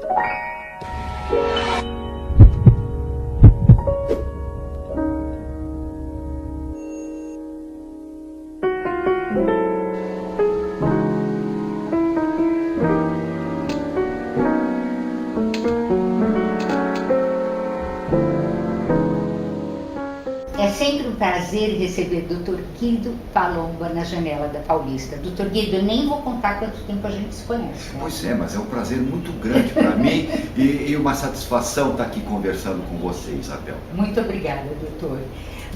É sempre um prazer receber o Dr. Guido Palomba na Janela da Paulista. Dr. Guido, eu nem vou contar quanto tempo a gente se conhece, né? Pois é, mas é um prazer muito grande para mim e uma satisfação estar aqui conversando com você, Isabel. Muito obrigada, doutor.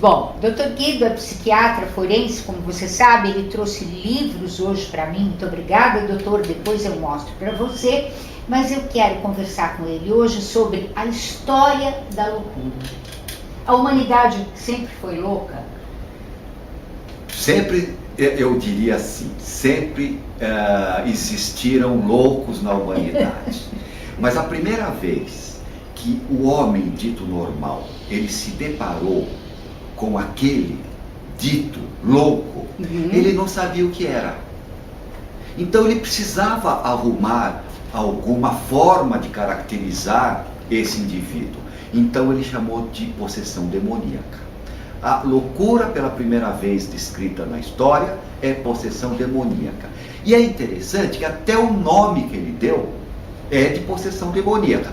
Bom, Dr. Guido é psiquiatra forense, como você sabe, ele trouxe livros hoje para mim. Muito obrigada, doutor. Depois eu mostro para você. Mas eu quero conversar com ele hoje sobre a história da loucura. A humanidade sempre foi louca? Sempre, eu diria assim, sempre existiram loucos na humanidade. Mas a primeira vez que o homem dito normal, ele se deparou com aquele dito louco, ele não sabia o que era. Então ele precisava arrumar alguma forma de caracterizar esse indivíduo. Então ele chamou de possessão demoníaca. A loucura, pela primeira vez descrita na história, é possessão demoníaca. E é interessante que até o nome que ele deu é de possessão demoníaca.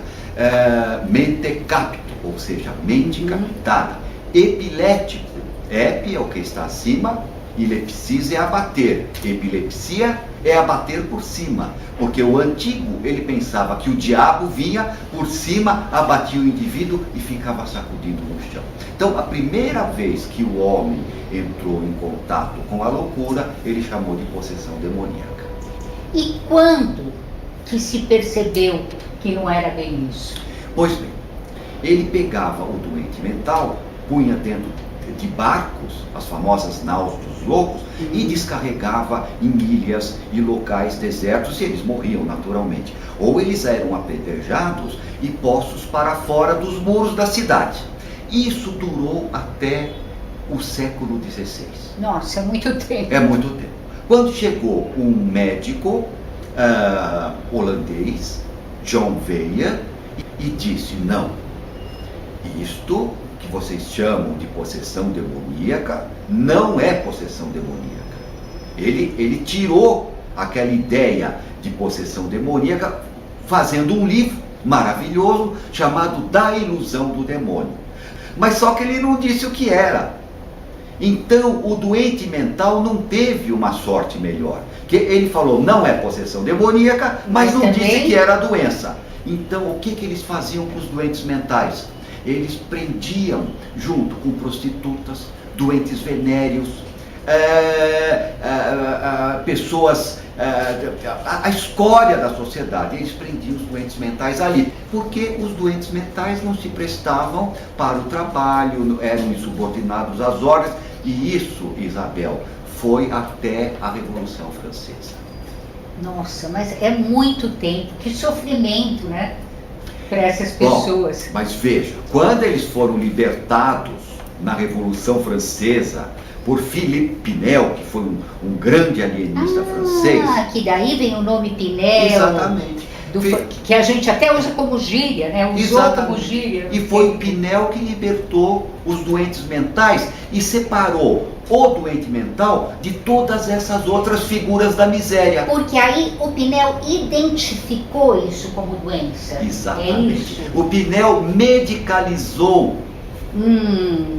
Mente capto, ou seja, mente captada. Epilético, epi é o que está acima, e lepsis é abater. Epilepsia é abater por cima, porque o antigo, ele pensava que o diabo vinha por cima, abatia o indivíduo e ficava sacudindo no chão. Então, a primeira vez que o homem entrou em contato com a loucura, ele chamou de possessão demoníaca. E quando que se percebeu que não era bem isso? Pois bem, ele pegava o doente mental, punha dentro de barcos, as famosas naus dos loucos, e descarregava em ilhas e locais desertos, e eles morriam naturalmente. Ou eles eram apedrejados e postos para fora dos muros da cidade. Isso durou até o século XVI. Nossa, é muito tempo. É muito tempo. Quando chegou um médico holandês, John Weyer, e disse: não, isto que vocês chamam de possessão demoníaca não é possessão demoníaca. Ele tirou aquela ideia de possessão demoníaca fazendo um livro maravilhoso chamado Da Ilusão do Demônio. Mas só que ele não disse o que era. Então o doente mental não teve uma sorte melhor, que ele falou não é possessão demoníaca, mas não disse que era doença. Então o que eles faziam com os doentes mentais? Eles prendiam junto com prostitutas, doentes venéreos, pessoas, a escória da sociedade. Eles prendiam os doentes mentais ali, porque os doentes mentais não se prestavam para o trabalho, eram insubordinados às ordens, e isso, Isabel, foi até a Revolução Francesa. Nossa, mas é muito tempo, que sofrimento, né? Para essas pessoas. Bom, mas veja, quando eles foram libertados na Revolução Francesa por Philippe Pinel, que foi um grande alienista francês. Que daí vem o nome Pinel. Exatamente. Que a gente até usa como gíria, né? Usou como gíria. E foi Pinel que libertou os doentes mentais e separou o doente mental de todas essas outras figuras da miséria. Porque aí o Pinel identificou isso como doença. Exatamente. É isso? O Pinel medicalizou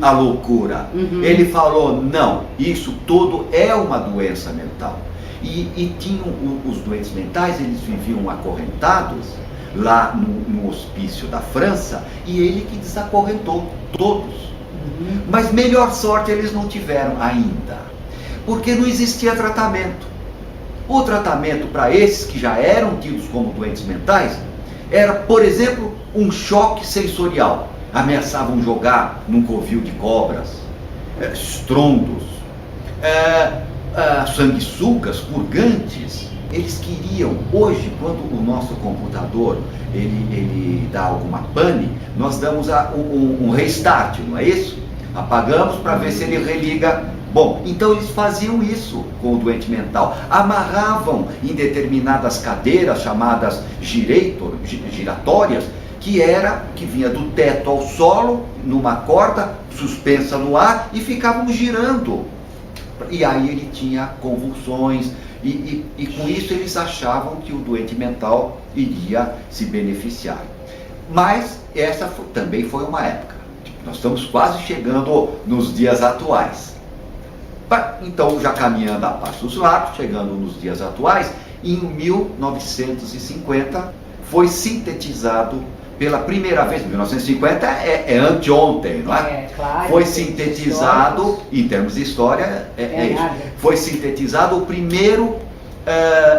a loucura. Ele falou, não, isso tudo é uma doença mental. E tinham os doentes mentais, eles viviam acorrentados lá no hospício da França, e ele que desacorrentou todos. Mas melhor sorte eles não tiveram ainda, porque não existia tratamento. O tratamento para esses que já eram tidos como doentes mentais era, por exemplo, um choque sensorial. Ameaçavam jogar num covil de cobras, estrondos, sanguessugas, purgantes. Eles queriam, hoje, quando o nosso computador ele dá alguma pane, nós damos um restart, não é isso? Apagamos para ver se ele religa Bom, então eles faziam isso com o doente mental. Amarravam em determinadas cadeiras chamadas giratórias, que vinha do teto ao solo, numa corda suspensa no ar, e ficavam girando. E aí ele tinha convulsões, e com isso eles achavam que o doente mental iria se beneficiar. Mas essa também foi uma época. Nós estamos quase chegando nos dias atuais. Então, já caminhando a passos largos, chegando nos dias atuais, em 1950 foi sintetizado pela primeira vez. 1950 é anteontem, não é? Claro. Foi sintetizado, em termos de história, isso. Foi sintetizado o primeiro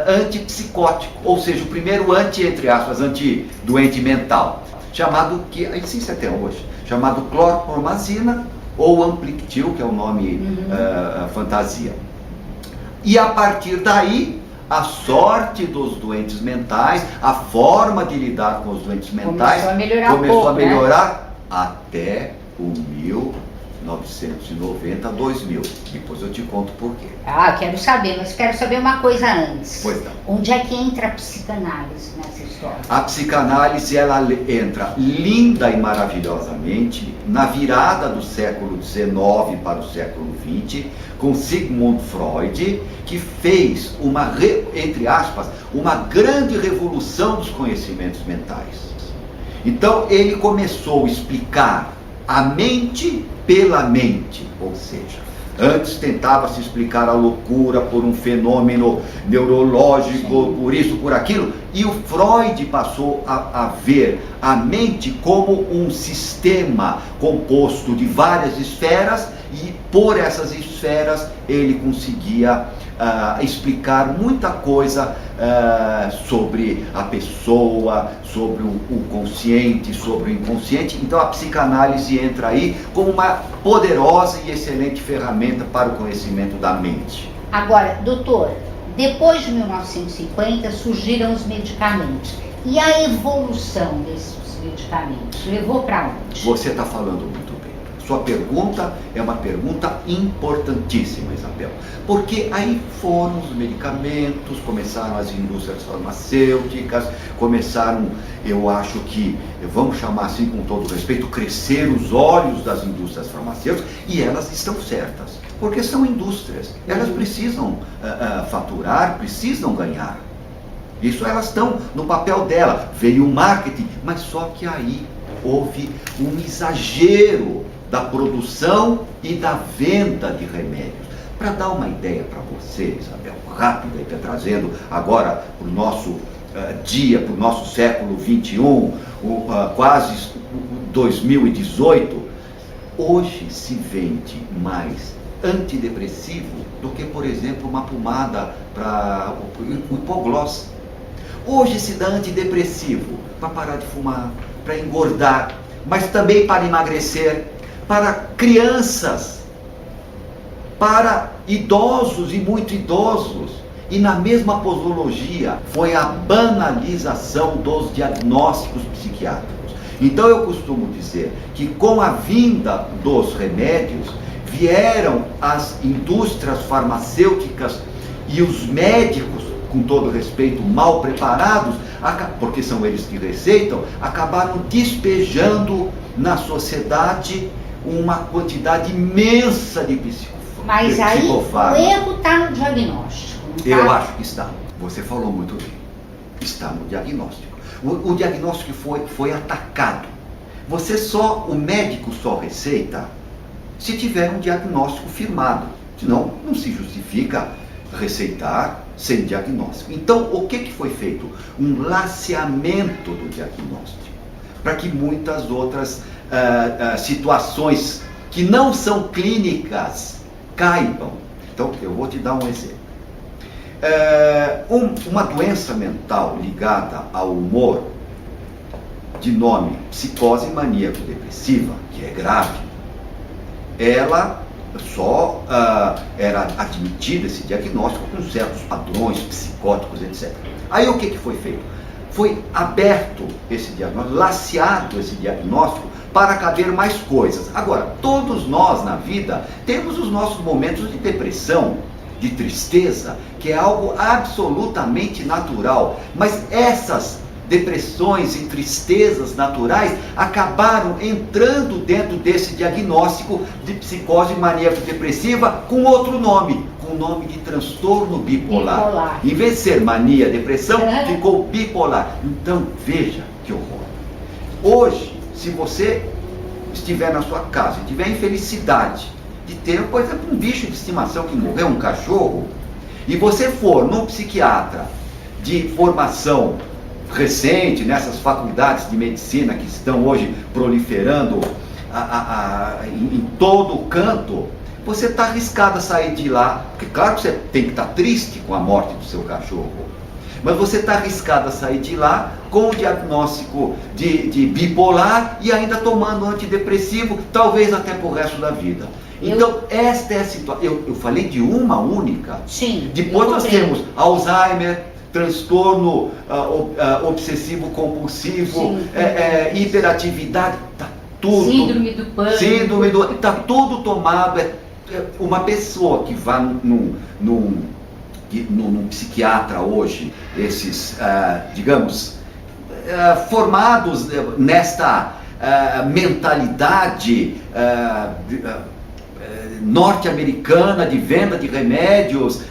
antipsicótico, ou seja, o primeiro entre aspas, antidoente mental, chamado, que existe até hoje, chamado clorpromazina, ou Amplictil, que é o nome fantasia. E a partir daí, a sorte dos doentes mentais, a forma de lidar com os doentes mentais começou a melhorar até o 1990, 2000. Depois eu te conto por quê. Quero saber, mas quero saber uma coisa antes. Pois não. Onde é que entra a psicanálise nessa história? A psicanálise, ela entra linda e maravilhosamente na virada do século XIX para o século XX, com Sigmund Freud, que fez entre aspas, uma grande revolução dos conhecimentos mentais. Então ele começou a explicar a mente pela mente, ou seja, antes tentava-se explicar a loucura por um fenômeno neurológico, por isso, por aquilo, e o Freud passou a ver a mente como um sistema composto de várias esferas, e por essas esferas ele conseguia explicar muita coisa sobre a pessoa, sobre o consciente, sobre o inconsciente. Então a psicanálise entra aí como uma poderosa e excelente ferramenta para o conhecimento da mente. Agora, doutor, depois de 1950 surgiram os medicamentos. E a evolução desses medicamentos levou para onde? Você está falando muito bem. Sua pergunta é uma pergunta importantíssima, Isabel, porque aí foram os medicamentos, começaram as indústrias farmacêuticas, começaram, eu acho que, vamos chamar assim com todo respeito, crescer os olhos das indústrias farmacêuticas, e elas estão certas, porque são indústrias, elas precisam faturar, precisam ganhar. Isso elas estão no papel dela. Veio o marketing, mas só que aí houve um exagero da produção e da venda de remédios. Para dar uma ideia para você, Isabel, rápida, trazendo agora para o nosso dia, para o nosso século XXI, quase 2018, hoje se vende mais antidepressivo do que, por exemplo, uma pomada para o hipoglós. Hoje se dá antidepressivo para parar de fumar, para engordar, mas também para emagrecer, para crianças, para idosos e muito idosos. E na mesma posologia foi a banalização dos diagnósticos psiquiátricos. Então eu costumo dizer que com a vinda dos remédios vieram as indústrias farmacêuticas e os médicos, com todo respeito, mal preparados, porque são eles que receitam, acabaram despejando na sociedade uma quantidade imensa de psicofármacos. Mas aí o erro está no diagnóstico, não tá? Eu acho que está. Você falou muito bem. Está no diagnóstico. O diagnóstico foi atacado. O médico só receita se tiver um diagnóstico firmado. Senão, não se justifica receitar sem diagnóstico. Então, o que foi feito? Um laceamento do diagnóstico, para que muitas outras situações que não são clínicas caibam. Então, eu vou te dar um exemplo. Uma doença mental ligada ao humor, de nome psicose maníaco-depressiva, que é grave, ela só era admitido esse diagnóstico com certos padrões psicóticos, etc. Aí o que foi feito? foi aberto esse diagnóstico, laceado esse diagnóstico para caber mais coisas. Agora, todos nós na vida temos os nossos momentos de depressão, de tristeza, que é algo absolutamente natural, mas essas depressões e tristezas naturais acabaram entrando dentro desse diagnóstico de psicose maníaco-depressiva com outro nome, com o nome de transtorno bipolar. Em vez de ser mania, depressão, ficou bipolar. Então, veja que horror. Hoje, se você estiver na sua casa e tiver infelicidade de ter, por exemplo, um bicho de estimação que morreu, um cachorro, e você for num psiquiatra de formação recente, nessas faculdades de medicina que estão hoje proliferando em todo o canto, você está arriscado a sair de lá, porque claro que você tem que estar triste com a morte do seu cachorro, mas você está arriscado a sair de lá com o diagnóstico de bipolar e ainda tomando antidepressivo, talvez até para o resto da vida. Então, esta é a situação. Eu falei de uma única. Sim. Depois nós temos Alzheimer, transtorno obsessivo compulsivo, hiperatividade, tá tudo. Síndrome do pânico. Tá tudo tomado. Uma pessoa que vá num psiquiatra hoje, esses, digamos, formados nesta mentalidade norte-americana de venda de remédios,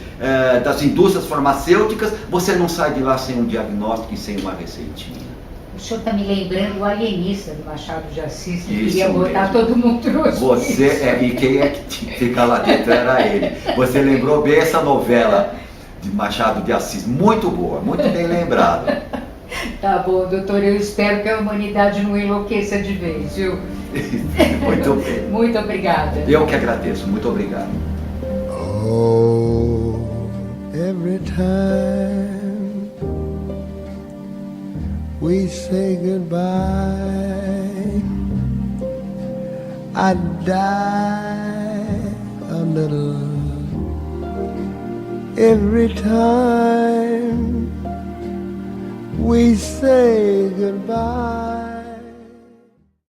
das indústrias farmacêuticas, você não sai de lá sem um diagnóstico e sem uma receitinha. O senhor está me lembrando o alienista do Machado de Assis, que queria botar todo mundo trouxe. E quem é que fica lá dentro era ele. Você lembrou bem essa novela de Machado de Assis, muito boa, muito bem lembrada. Tá bom, doutor, eu espero que a humanidade não enlouqueça de vez, viu? Muito bem. Muito obrigada. Eu que agradeço, muito obrigado. Oh, every time we say goodbye, I die a little. Every time we say goodbye.